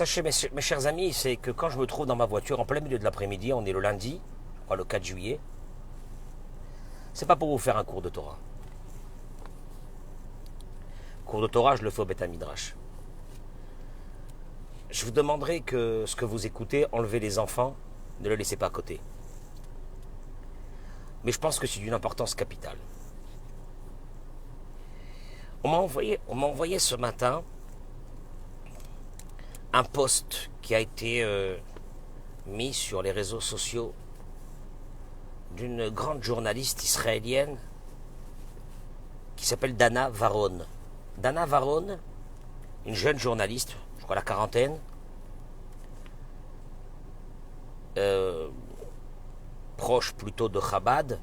sachez, mes chers amis, c'est que quand je me trouve dans ma voiture en plein milieu de l'après-midi, on est le lundi, je crois le 4 juillet, c'est pas pour vous faire un cours de Torah. Cours de Torah, je le fais au Beth Midrash. Je vous demanderai que ce que vous écoutez, enlevez les enfants, ne le laissez pas à côté. Mais je pense que c'est d'une importance capitale. On m'a envoyé ce matin un post qui a été mis sur les réseaux sociaux d'une grande journaliste israélienne qui s'appelle Dana Varon. Dana Varon, une jeune journaliste, je crois la quarantaine, proche plutôt de Chabad,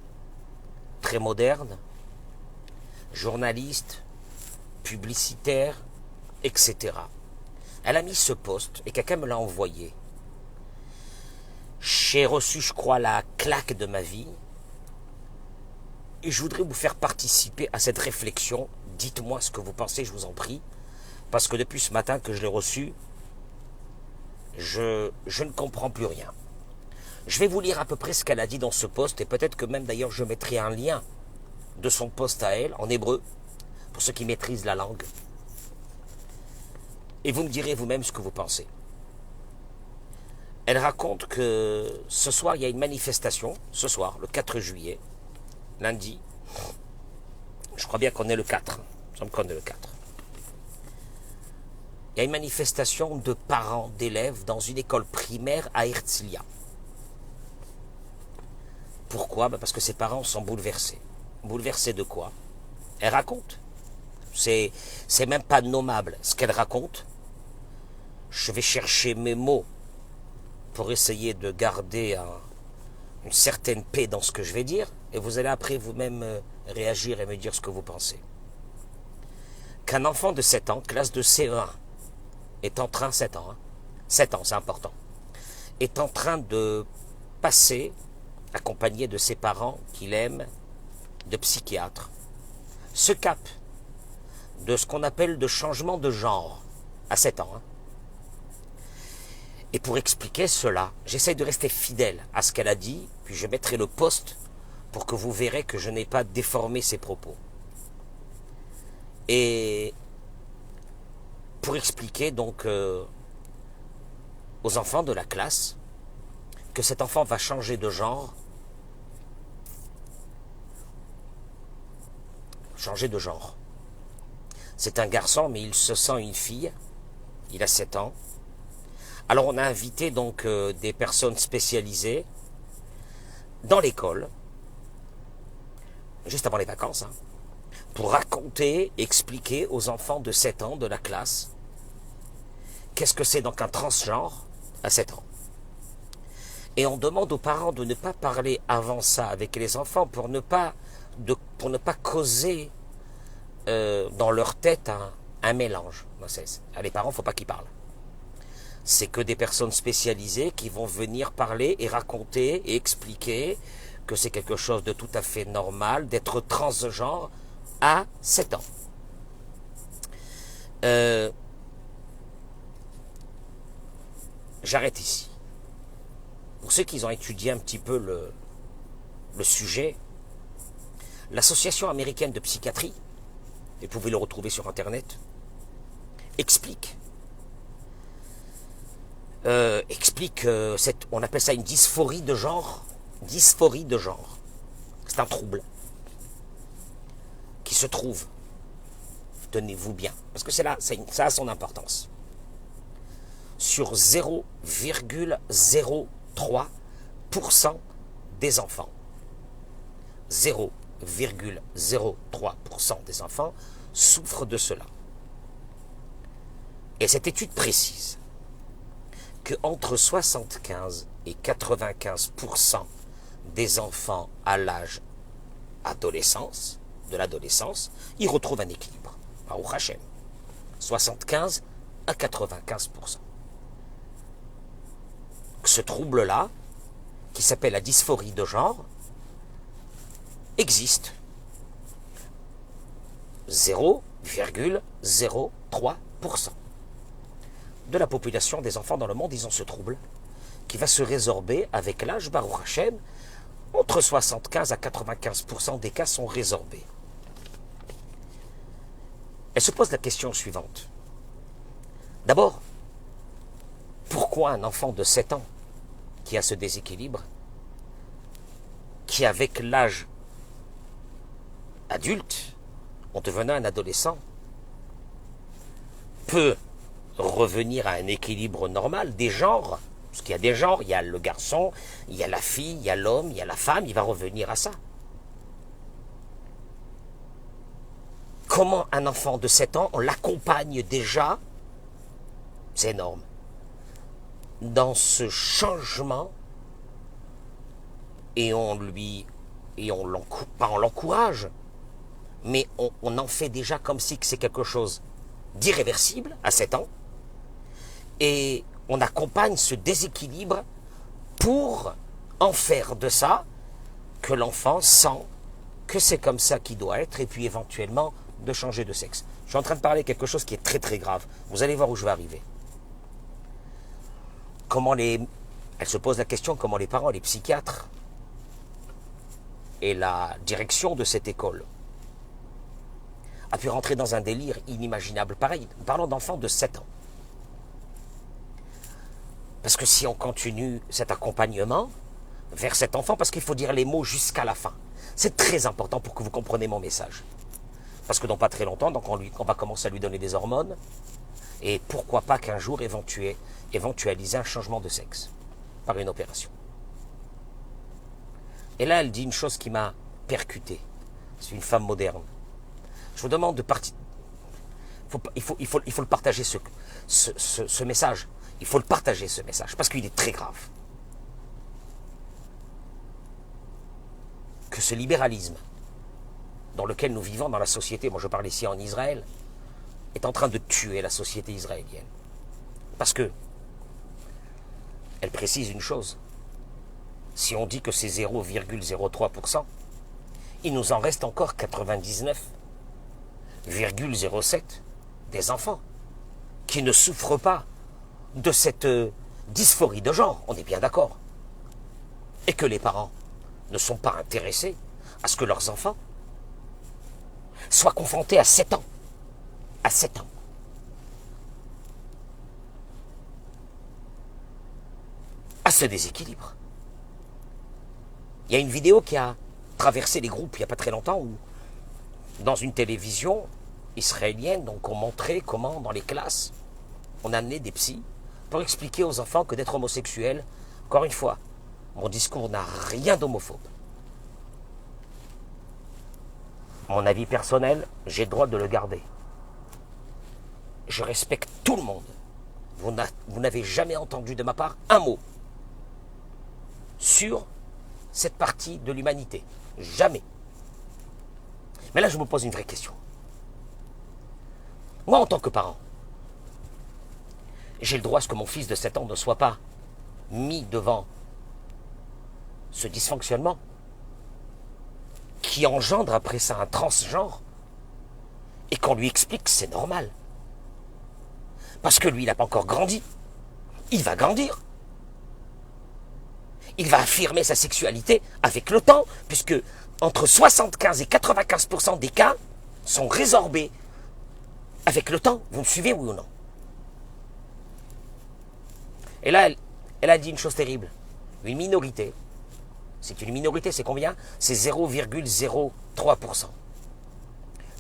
très moderne, journaliste, publicitaire, etc. Elle a mis ce post et quelqu'un me l'a envoyé. J'ai reçu, je crois, la claque de ma vie. Et je voudrais vous faire participer à cette réflexion. Dites-moi ce que vous pensez, je vous en prie. Parce que depuis ce matin que je l'ai reçu, je ne comprends plus rien. Je vais vous lire à peu près ce qu'elle a dit dans ce post. Et peut-être que même d'ailleurs je mettrai un lien de son post à elle, en hébreu, pour ceux qui maîtrisent la langue. Et vous me direz vous-même ce que vous pensez. Elle raconte que ce soir, il y a une manifestation, ce soir, le 4 juillet, lundi. Je crois bien qu'on est le 4. Il me semble qu'on est le 4. Il y a une manifestation de parents, d'élèves dans une école primaire à Herzliya. Pourquoi? Parce que ses parents sont bouleversés. Bouleversés de quoi? Elle raconte. C'est même pas nommable ce qu'elle raconte. Je vais chercher mes mots pour essayer de garder une certaine paix dans ce que je vais dire, et vous allez après vous-même réagir et me dire ce que vous pensez. Qu'un enfant de 7 ans, classe de CE1, est en train, 7 ans, 7 ans c'est important, est en train de passer, accompagné de ses parents qu'il aime, de psychiatres, ce cap de ce qu'on appelle de changement de genre, à 7 ans. Et pour expliquer cela, j'essaie de rester fidèle à ce qu'elle a dit, puis je mettrai le post pour que vous verrez que je n'ai pas déformé ses propos. Et pour expliquer donc aux enfants de la classe que cet enfant va changer de genre, C'est un garçon, mais il se sent une fille. Il a 7 ans. Alors on a invité donc des personnes spécialisées dans l'école, juste avant les vacances, pour raconter, expliquer aux enfants de 7 ans de la classe qu'est-ce que c'est donc un transgenre à 7 ans. Et on demande aux parents de ne pas parler avant ça avec les enfants pour ne pas causer dans leur tête un mélange. Les parents, il ne faut pas qu'ils parlent. C'est que des personnes spécialisées qui vont venir parler et raconter et expliquer que c'est quelque chose de tout à fait normal d'être transgenre à 7 ans. J'arrête ici. Pour ceux qui ont étudié un petit peu le sujet, l'Association américaine de psychiatrie, et vous pouvez le retrouver sur Internet, explique on appelle ça une dysphorie de genre. Dysphorie de genre. C'est un trouble qui se trouve, tenez-vous bien, parce que ça a son importance, sur 0,03% des enfants. 0,03% des enfants souffrent de cela. Et cette étude précise qu'entre 75 et 95% des enfants à l'âge de l'adolescence, ils retrouvent un équilibre. Baruch Hashem. 75 à 95%. Ce trouble-là, qui s'appelle la dysphorie de genre, existe. 0,03%. de la population des enfants dans le monde, ils ont ce trouble qui va se résorber avec l'âge, Baruch Hashem, entre 75 à 95% des cas sont résorbés. Elle se pose la question suivante. D'abord, pourquoi un enfant de 7 ans qui a ce déséquilibre, qui avec l'âge adulte, en devenant un adolescent, peut revenir à un équilibre normal des genres, parce qu'il y a des genres, il y a le garçon, il y a la fille, il y a l'homme, il y a la femme, il va revenir à ça. Comment un enfant de 7 ans, on l'accompagne déjà, c'est énorme, dans ce changement, et on l'encourage, mais on en fait déjà comme si c'est quelque chose d'irréversible à 7 ans, et on accompagne ce déséquilibre pour en faire de ça que l'enfant sent que c'est comme ça qu'il doit être, et puis éventuellement de changer de sexe. Je suis en train de parler de quelque chose qui est très très grave. Vous allez voir où je vais arriver. Elle se pose la question comment les parents, les psychiatres et la direction de cette école a pu rentrer dans un délire inimaginable. Pareil, nous parlons d'enfants de 7 ans. Parce que si on continue cet accompagnement vers cet enfant, parce qu'il faut dire les mots jusqu'à la fin. C'est très important pour que vous compreniez mon message. Parce que dans pas très longtemps, donc on va commencer à lui donner des hormones. Et pourquoi pas qu'un jour éventualiser un changement de sexe par une opération. Et là, elle dit une chose qui m'a percuté. C'est une femme moderne. Je vous demande de partir. Il faut le partager, ce message. Il faut le partager, ce message, parce qu'il est très grave. Que ce libéralisme dans lequel nous vivons dans la société, moi je parle ici en Israël, est en train de tuer la société israélienne. Parce que, elle précise une chose, si on dit que c'est 0,03%, il nous en reste encore 99,07% des enfants qui ne souffrent pas de cette dysphorie de genre, on est bien d'accord. Et que les parents ne sont pas intéressés à ce que leurs enfants soient confrontés à 7 ans. À 7 ans. À ce déséquilibre. Il y a une vidéo qui a traversé les groupes il n'y a pas très longtemps où, dans une télévision israélienne, donc on montrait comment, dans les classes, on amenait des psys pour expliquer aux enfants que d'être homosexuel, encore une fois, mon discours n'a rien d'homophobe. Mon avis personnel, j'ai le droit de le garder. Je respecte tout le monde. Vous n'avez jamais entendu de ma part un mot sur cette partie de l'humanité. Jamais. Mais là, je me pose une vraie question. Moi, en tant que parent, j'ai le droit à ce que mon fils de 7 ans ne soit pas mis devant ce dysfonctionnement qui engendre après ça un transgenre et qu'on lui explique que c'est normal. Parce que lui, il n'a pas encore grandi. Il va grandir. Il va affirmer sa sexualité avec le temps, puisque entre 75 et 95% des cas sont résorbés avec le temps. Vous me suivez, oui ou non? Et là, elle a dit une chose terrible. Une minorité. C'est une minorité, c'est combien? C'est 0,03%.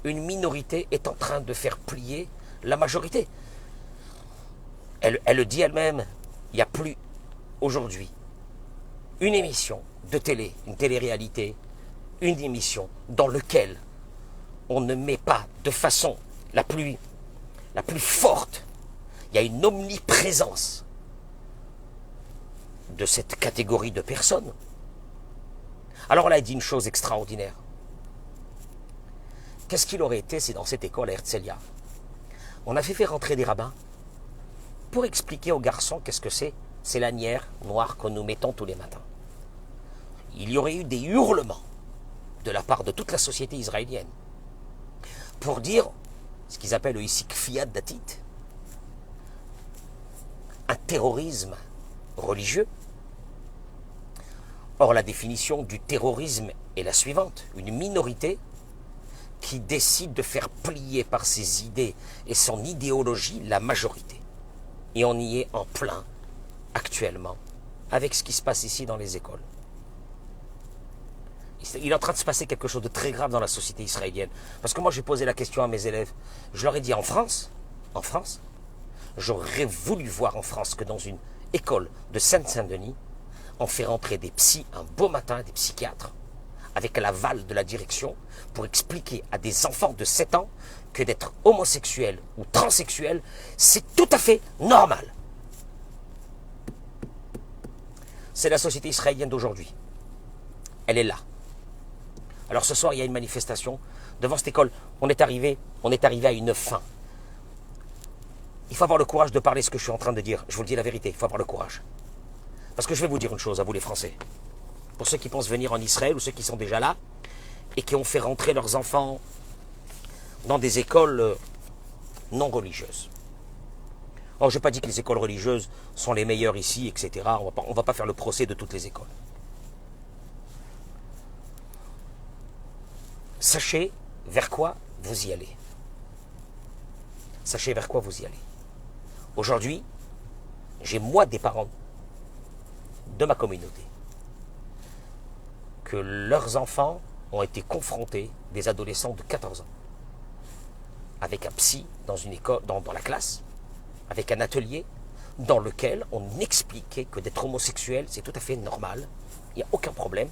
Une minorité est en train de faire plier la majorité. Elle le dit elle-même, il n'y a plus aujourd'hui une émission de télé, une télé-réalité, une émission dans laquelle on ne met pas de façon la plus forte. Il y a une omniprésence de cette catégorie de personnes. Alors là, elle dit une chose extraordinaire. Qu'est-ce qu'il aurait été si dans cette école à Herzliya, on avait fait rentrer des rabbins pour expliquer aux garçons qu'est-ce que c'est ces lanières noires que nous mettons tous les matins. Il y aurait eu des hurlements de la part de toute la société israélienne pour dire ce qu'ils appellent ici kfiyat datit, un terrorisme religieux. Or, la définition du terrorisme est la suivante. Une minorité qui décide de faire plier par ses idées et son idéologie la majorité. Et on y est en plein actuellement avec ce qui se passe ici dans les écoles. Il est en train de se passer quelque chose de très grave dans la société israélienne. Parce que moi, j'ai posé la question à mes élèves. Je leur ai dit, en France, j'aurais voulu voir en France que dans une école de Seine-Saint-Denis, on fait rentrer des psys un beau matin, des psychiatres, avec l'aval de la direction, pour expliquer à des enfants de 7 ans que d'être homosexuel ou transsexuel, c'est tout à fait normal. C'est la société israélienne d'aujourd'hui. Elle est là. Alors ce soir, il y a une manifestation devant cette école. On est arrivé à une fin. Il faut avoir le courage de parler ce que je suis en train de dire. Je vous le dis la vérité, il faut avoir le courage. Parce que je vais vous dire une chose à vous les Français. Pour ceux qui pensent venir en Israël ou ceux qui sont déjà là et qui ont fait rentrer leurs enfants dans des écoles non religieuses. Alors je n'ai pas dit que les écoles religieuses sont les meilleures ici, etc. On ne va pas faire le procès de toutes les écoles. Sachez vers quoi vous y allez. Sachez vers quoi vous y allez. Aujourd'hui, j'ai moi des parents de ma communauté que leurs enfants ont été confrontés, des adolescents de 14 ans, avec un psy dans une école, dans la classe, avec un atelier dans lequel on expliquait que d'être homosexuel, c'est tout à fait normal, il n'y a aucun problème.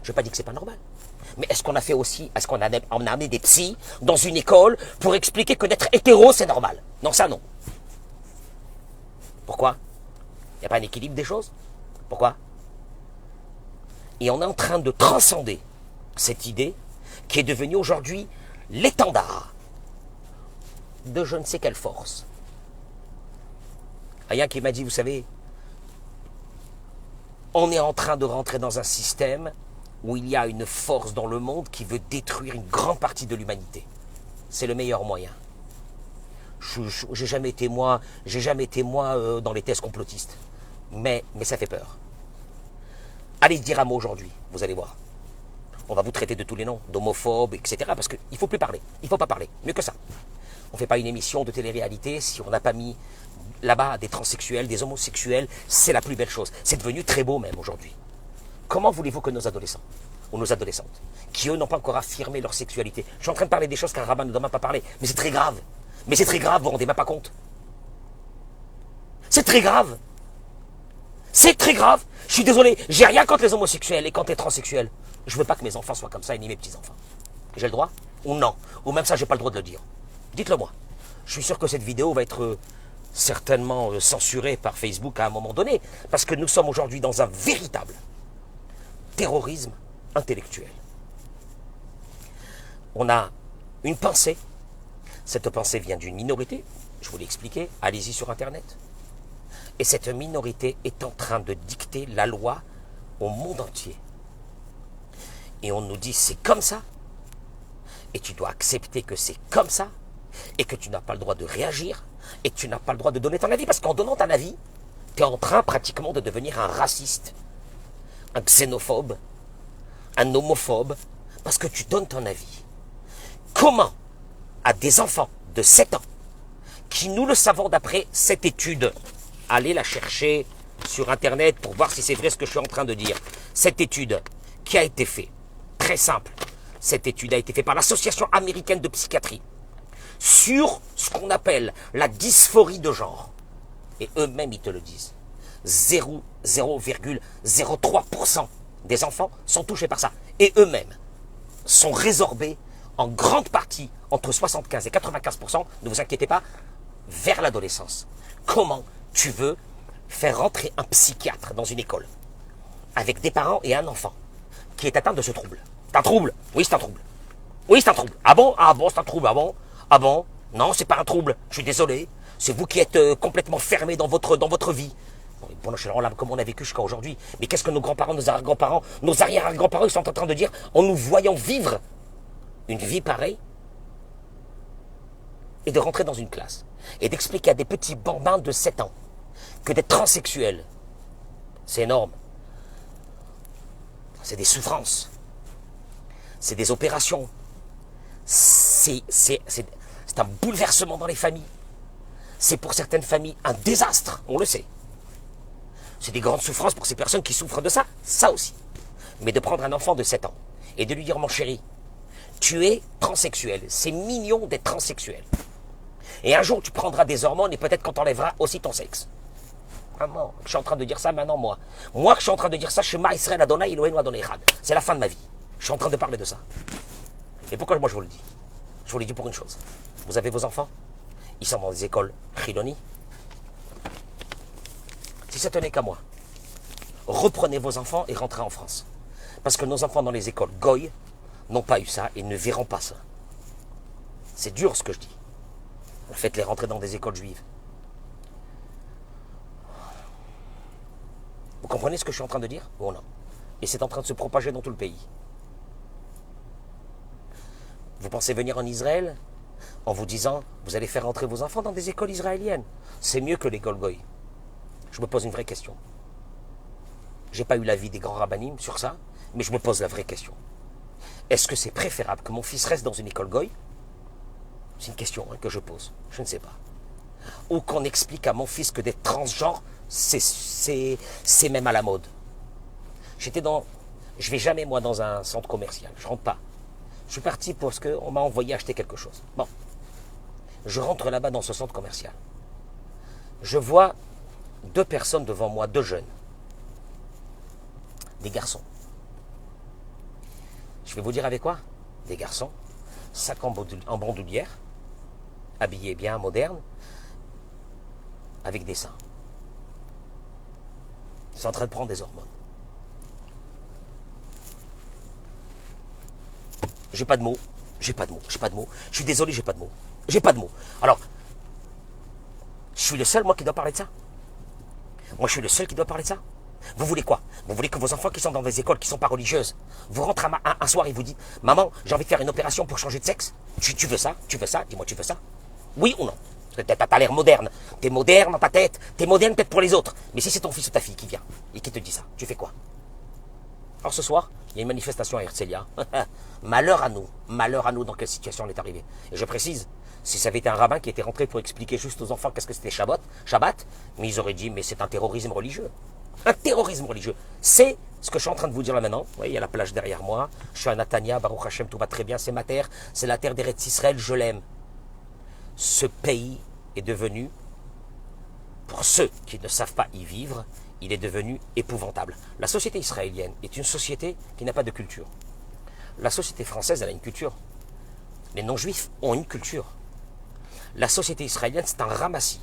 Je n'ai pas dit que c'est pas normal. Mais est-ce qu'on a fait aussi, on a amené des psys dans une école pour expliquer que d'être hétéro, c'est normal? Non, ça non. Pourquoi? Il n'y a pas un équilibre des choses? Pourquoi? Et on est en train de transcender cette idée qui est devenue aujourd'hui l'étendard de je ne sais quelle force. Rien qui m'a dit, vous savez, on est en train de rentrer dans un système où il y a une force dans le monde qui veut détruire une grande partie de l'humanité. C'est le meilleur moyen. J'ai jamais été moi dans les thèses complotistes. Mais ça fait peur. Allez dire un mot aujourd'hui, vous allez voir. On va vous traiter de tous les noms, d'homophobes, etc. Parce qu'il ne faut plus parler. Il ne faut pas parler. Mieux que ça. On ne fait pas une émission de télé-réalité si on n'a pas mis là-bas des transsexuels, des homosexuels. C'est la plus belle chose. C'est devenu très beau même aujourd'hui. Comment voulez-vous que nos adolescents ou nos adolescentes, qui eux n'ont pas encore affirmé leur sexualité, je suis en train de parler des choses qu'un rabbin ne doit même pas parler, mais c'est très grave. Mais c'est très grave, vous ne vous rendez même pas compte. C'est très grave. C'est très grave. Je suis désolé, j'ai rien contre les homosexuels et contre les transsexuels. Je ne veux pas que mes enfants soient comme ça, ni mes petits-enfants. J'ai le droit? Ou non? Ou même ça, j'ai pas le droit de le dire. Dites-le moi. Je suis sûr que cette vidéo va être certainement censurée par Facebook à un moment donné, parce que nous sommes aujourd'hui dans un véritable terrorisme intellectuel. On a une pensée. Cette pensée vient d'une minorité. Je vous l'ai expliqué. Allez-y sur Internet. Et cette minorité est en train de dicter la loi au monde entier. Et on nous dit c'est comme ça. Et tu dois accepter que c'est comme ça. Et que tu n'as pas le droit de réagir. Et que tu n'as pas le droit de donner ton avis. Parce qu'en donnant ton avis, tu es en train pratiquement de devenir un raciste, un xénophobe, un homophobe. Parce que tu donnes ton avis. Comment à des enfants de 7 ans, qui nous le savons d'après cette étude, allez la chercher sur Internet pour voir si c'est vrai ce que je suis en train de dire. Cette étude qui a été faite, très simple, cette étude a été faite par l'Association américaine de psychiatrie sur ce qu'on appelle la dysphorie de genre. Et eux-mêmes, ils te le disent. 0,03% des enfants sont touchés par ça. Et eux-mêmes sont résorbés en grande partie, entre 75 et 95%, ne vous inquiétez pas, vers l'adolescence. Comment tu veux faire rentrer un psychiatre dans une école avec des parents et un enfant qui est atteint de ce trouble? C'est un trouble? Oui, c'est un trouble. Oui, c'est un trouble. Ah bon? Ah bon, c'est un trouble. Ah bon? Ah bon? Non, c'est pas un trouble. Je suis désolé. C'est vous qui êtes complètement fermé dans votre vie. Bon, comme on a vécu jusqu'à aujourd'hui. Mais qu'est-ce que nos grands-parents, nos arrière-grands-parents, nos arrière-grands-parents, ils sont en train de dire en nous voyant vivre une vie pareille? Et de rentrer dans une classe et d'expliquer à des petits bambins de 7 ans que d'être transsexuel. C'est énorme. C'est des souffrances. C'est des opérations. C'est un bouleversement dans les familles. C'est pour certaines familles un désastre, on le sait. C'est des grandes souffrances pour ces personnes qui souffrent de ça, ça aussi. Mais de prendre un enfant de 7 ans et de lui dire, mon chéri, tu es transsexuel, c'est mignon d'être transsexuel. Et un jour, tu prendras des hormones et peut-être qu'on t'enlèvera aussi ton sexe. Maman, je suis en train de dire ça maintenant, moi. Moi, je suis en train de dire ça, Shema Israël Adonai Eloheinu Adonai Echad. C'est la fin de ma vie. Je suis en train de parler de ça. Et pourquoi moi je vous le dis? Je vous le dis pour une chose. Vous avez vos enfants, ils sont dans des écoles chiloni. Si ça tenait qu'à moi, reprenez vos enfants et rentrez en France. Parce que nos enfants dans les écoles goy n'ont pas eu ça et ne verront pas ça. C'est dur ce que je dis. Faites-les rentrer dans des écoles juives. Vous comprenez ce que je suis en train de dire? Ou non? Et c'est en train de se propager dans tout le pays. Vous pensez venir en Israël en vous disant, vous allez faire rentrer vos enfants dans des écoles israéliennes. C'est mieux que l'école goy. Je me pose une vraie question. Je n'ai pas eu l'avis des grands rabbinim sur ça, mais je me pose la vraie question. Est-ce que c'est préférable que mon fils reste dans une école goy? C'est une question que je pose. Je ne sais pas. Ou qu'on explique à mon fils que d'être transgenre, c'est même à la mode. Je vais jamais, moi, dans un centre commercial. Je rentre pas. Je suis parti parce qu'on m'a envoyé acheter quelque chose. Bon. Je rentre là-bas dans ce centre commercial. Je vois 2 personnes devant moi, 2 jeunes. Des garçons. Je vais vous dire avec quoi? Des garçons. Sac en bandoulière. Habillés bien, modernes. Avec des seins. Ils sont en train de prendre des hormones. J'ai pas de mots. J'ai pas de mots. J'ai pas de mots. Je suis désolé, j'ai pas de mots. J'ai pas de mots. Alors, je suis le seul, moi, qui doit parler de ça. Moi, je suis le seul qui doit parler de ça. Vous voulez quoi? Vous voulez que vos enfants qui sont dans des écoles qui ne sont pas religieuses, vous rentrez un soir et vous dites, maman, j'ai envie de faire une opération pour changer de sexe. Tu veux ça? Tu veux ça? Dis-moi, tu veux ça? Oui ou non? T'as l'air moderne. T'es moderne dans ta tête. T'es moderne peut-être pour les autres. Mais si c'est ton fils ou ta fille qui vient et qui te dit ça, tu fais quoi? Alors ce soir, il y a une manifestation à Herzliya. Malheur à nous dans quelle situation on est arrivé. Et je précise, si ça avait été un rabbin qui était rentré pour expliquer juste aux enfants qu'est-ce que c'était Shabbat, mais ils auraient dit, mais c'est un terrorisme religieux. Un terrorisme religieux. C'est ce que je suis en train de vous dire là maintenant. Vous voyez, il y a la plage derrière moi. Je suis à Natania, Baruch Hashem, tout va très bien. C'est ma terre. C'est la terre d'Eretz Israël, je l'aime. Ce pays est devenu, pour ceux qui ne savent pas y vivre, il est devenu épouvantable. La société israélienne est une société qui n'a pas de culture. La société française, elle a une culture. Les non-juifs ont une culture. La société israélienne, c'est un ramassis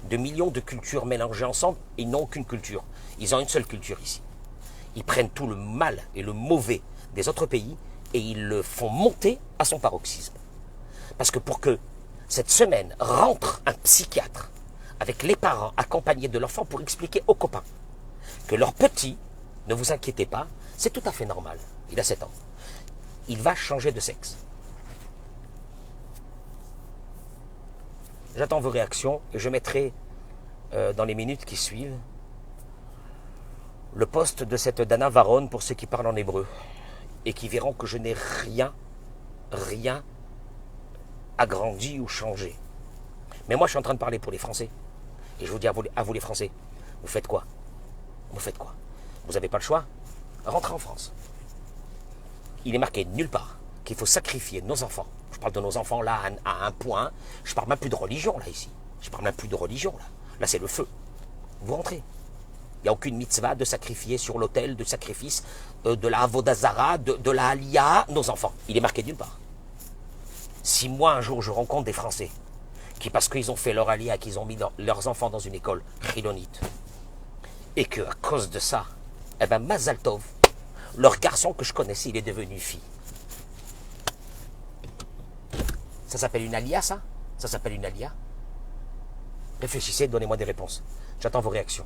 de millions de cultures mélangées ensemble et ils n'ont aucune culture. Ils ont une seule culture ici. Ils prennent tout le mal et le mauvais des autres pays et ils le font monter à son paroxysme. Parce que pour que cette semaine rentre un psychiatre avec les parents accompagnés de l'enfant pour expliquer aux copains que leur petit, ne vous inquiétez pas, c'est tout à fait normal. Il a 7 ans. Il va changer de sexe. J'attends vos réactions et je mettrai dans les minutes qui suivent le post de cette Dana Varon pour ceux qui parlent en hébreu et qui verront que je n'ai rien agrandi ou changé. Mais moi je suis en train de parler pour les Français. Et je vous dis à vous les Français, vous faites quoi? Vous faites quoi? Vous n'avez pas le choix? Rentrez en France. Il est marqué nulle part qu'il faut sacrifier nos enfants. Je parle de nos enfants là à un point. Je parle même plus de religion là ici. Je parle même plus de religion là. Là c'est le feu. Vous rentrez. Il n'y a aucune mitzvah de sacrifier sur l'autel de sacrifice de la Avodazara, de la Aliyah, nos enfants. Il est marqué nulle part. Si moi un jour je rencontre des Français qui, parce qu'ils ont fait leur Aliyah, qu'ils ont mis leurs enfants dans une école chilonite, et que à cause de ça, eh ben Mazal Tov, leur garçon que je connaissais, il est devenu fille. Ça s'appelle une Aliyah, ça? Ça s'appelle une Aliyah? Réfléchissez, donnez-moi des réponses. J'attends vos réactions.